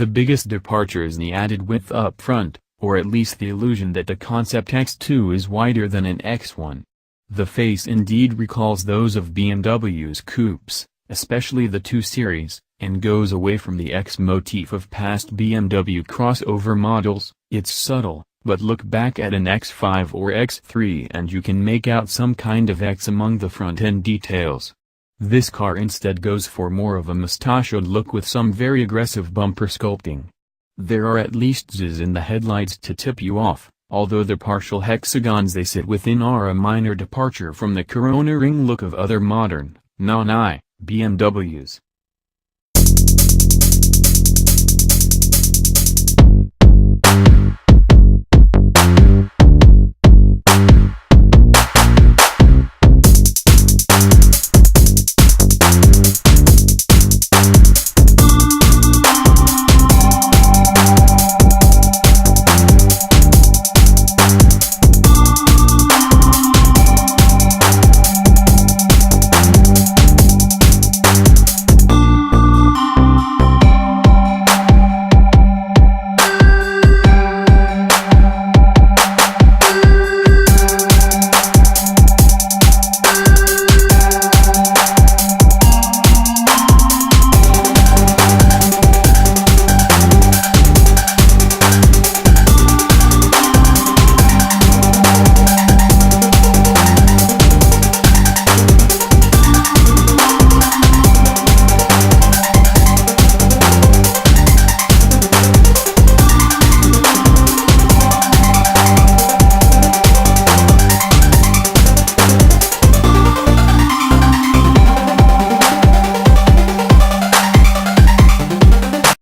The biggest departure is the added width up front, or at least the illusion that the Concept X2 is wider than an X1. The face indeed recalls those of BMW's coupes, especially the 2 Series, and goes away from the X motif of past BMW crossover models. It's subtle, but look back at an X5 or X3 and you can make out some kind of X among the front-end details. This car instead goes for more of a mustachioed look with some very aggressive bumper sculpting. There are at least Z's in the headlights to tip you off, although the partial hexagons they sit within are a minor departure from the Corona ring look of other modern, non-I, BMWs.